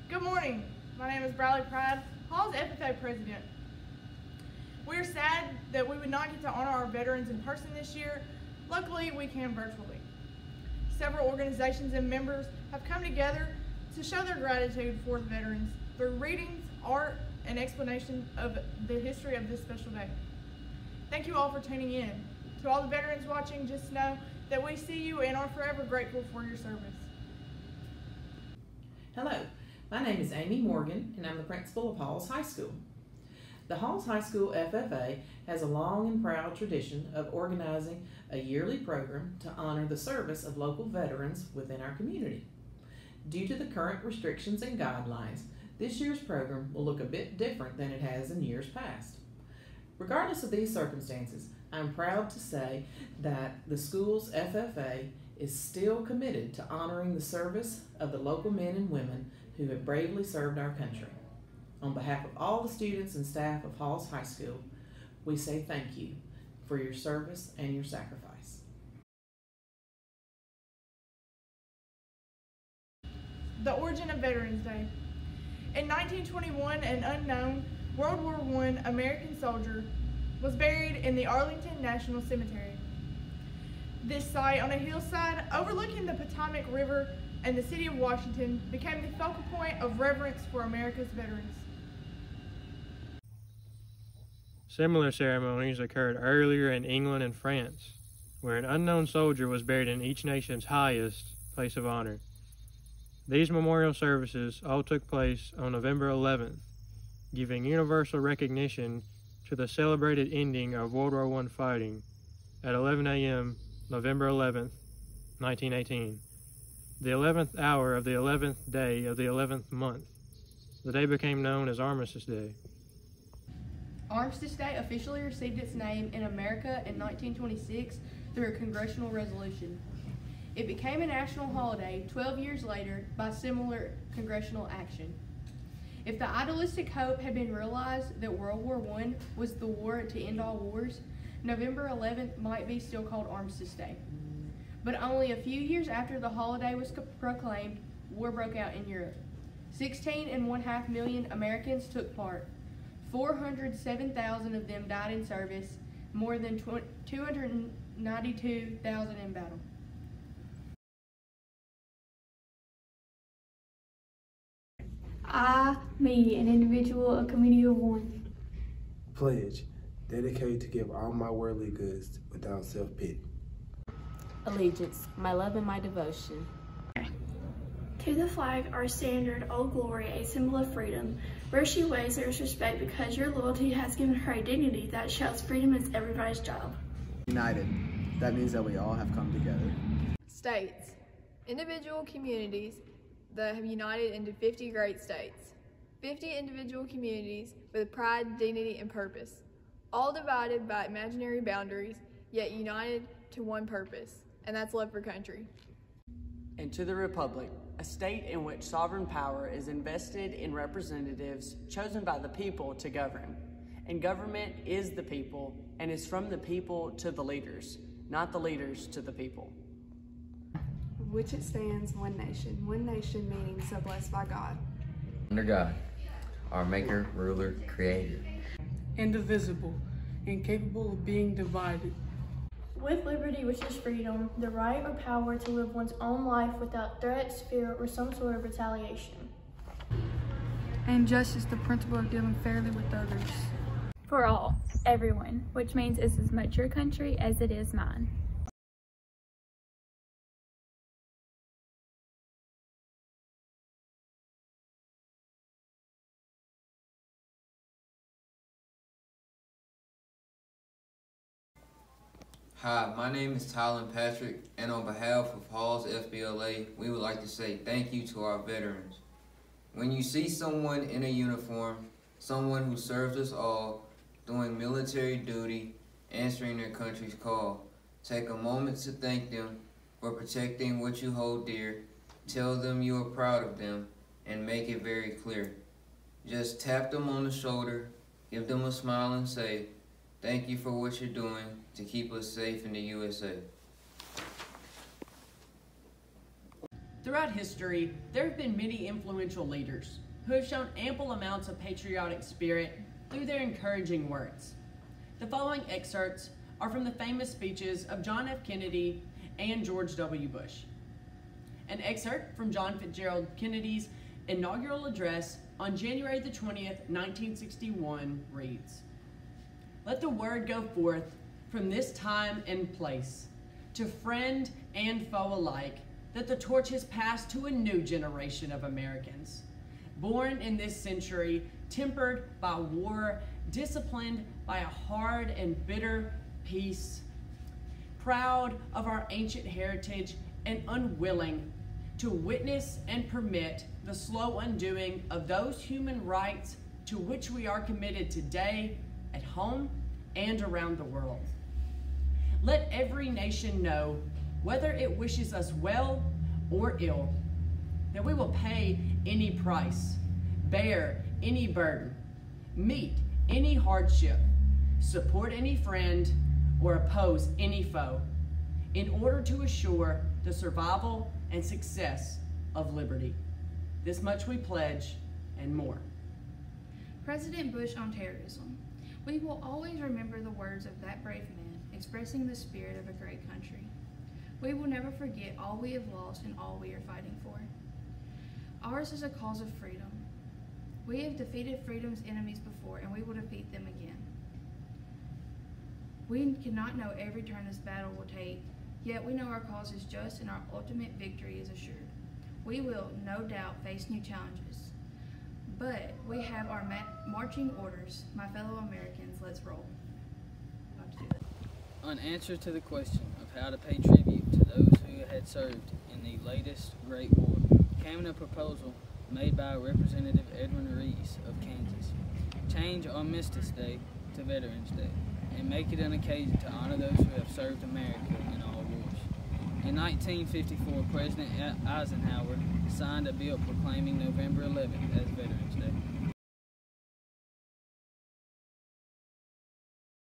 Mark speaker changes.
Speaker 1: Good morning. My name is Bradley Pride, Hall's FFA president. We're sad that we would not get to honor our veterans in person this year. Luckily, we can virtually. Several organizations and members have come together to show their gratitude for the veterans through readings, art, and explanation of the history of this special day. Thank you all for tuning in. To all the veterans watching, just know that we see you and are forever grateful for your service.
Speaker 2: Hello, my name is Amy Morgan and I'm the principal of Halls High School. The Halls High School FFA has a long and proud tradition of organizing a yearly program to honor the service of local veterans within our community. Due to the current restrictions and guidelines, this year's program will look a bit different than it has in years past. Regardless of these circumstances, I'm proud to say that the school's FFA is still committed to honoring the service of the local men and women who have bravely served our country. On behalf of all the students and staff of Halls High School, we say thank you for your service and your sacrifice.
Speaker 1: The origin of Veterans Day. In 1921, an unknown World War I American soldier was buried in the Arlington National Cemetery. This site on a hillside overlooking the Potomac River and the city of Washington became the focal point of reverence for America's veterans.
Speaker 3: Similar ceremonies occurred earlier in England and France, where an unknown soldier was buried in each nation's highest place of honor. These memorial services all took place on November 11th, giving universal recognition to the celebrated ending of World War I fighting at 11 a.m. November 11th, 1918, the 11th hour of the 11th day of the 11th month. The day became known as Armistice Day.
Speaker 4: Armistice Day officially received its name in America in 1926 through a congressional resolution. It became a national holiday 12 years later by similar congressional action. If the idealistic hope had been realized that World War I was the war to end all wars, November 11th might be still called Armistice Day. But only a few years after the holiday was proclaimed, war broke out in Europe. 16.5 million Americans took part. 407,000 of them died in service, more than 292,000 in battle.
Speaker 5: I, me, an individual, a committee of one.
Speaker 6: Pledge, dedicated to give all my worldly goods without self-pity.
Speaker 7: Allegiance, my love and my devotion.
Speaker 5: To the flag, our standard, Old Glory, a symbol of freedom. Where she waves, there is respect because your loyalty has given her a dignity that shouts freedom is everybody's job.
Speaker 8: United, that means that we all have come together.
Speaker 9: States, individual communities that have united into 50 great states. 50 individual communities with pride, dignity, and purpose, all divided by imaginary boundaries, yet united to one purpose, and that's love for country.
Speaker 10: And to the Republic, a state in which sovereign power is invested in representatives chosen by the people to govern. And government is the people and is from the people to the leaders, not the leaders to the people.
Speaker 11: Which it stands one nation meaning so blessed by God.
Speaker 12: Under God, our maker, ruler, creator.
Speaker 13: Indivisible, incapable of being divided.
Speaker 5: With liberty, which is freedom, the right or power to live one's own life without threats, fear, or some sort of retaliation.
Speaker 11: And justice, the principle of dealing fairly with others.
Speaker 14: For all, everyone, which means it's as much your country as it is mine.
Speaker 15: Hi, my name is Tylen Patrick, and on behalf of Halls FBLA, we would like to say thank you to our veterans. When you see someone in a uniform, someone who served us all, doing military duty, answering their country's call, take a moment to thank them for protecting what you hold dear, tell them you are proud of them, and make it very clear. Just tap them on the shoulder, give them a smile and say, thank you for what you're doing to keep us safe in the USA.
Speaker 10: Throughout history, there have been many influential leaders who have shown ample amounts of patriotic spirit through their encouraging words. The following excerpts are from the famous speeches of John F. Kennedy and George W. Bush. An excerpt from John Fitzgerald Kennedy's inaugural address on January the 20th, 1961 reads, "Let the word go forth from this time and place to friend and foe alike that the torch has passed to a new generation of Americans, born in this century, tempered by war, disciplined by a hard and bitter peace, proud of our ancient heritage and unwilling to witness and permit the slow undoing of those human rights to which we are committed today at home and around the world. Let every nation know, whether it wishes us well or ill, that we will pay any price, bear any burden, meet any hardship, support any friend, or oppose any foe, in order to assure the survival and success of liberty. This much we pledge, and more."
Speaker 4: President Bush on terrorism. We will always remember the words of that brave man expressing the spirit of a great country. We will never forget all we have lost and all we are fighting for. Ours is a cause of freedom. We have defeated freedom's enemies before, and we will defeat them again. We cannot know every turn this battle will take, yet we know our cause is just and our ultimate victory is assured. We will, no doubt, face new challenges, but we have our marching orders. My fellow Americans, let's roll.
Speaker 16: An answer to the question of how to pay tribute to those who had served in the latest Great War came in a proposal made by Representative Edwin Reese of Kansas. Change Armistice Day to Veterans Day and make it an occasion to honor those who have served America in all wars. In 1954, President Eisenhower signed a bill proclaiming November 11th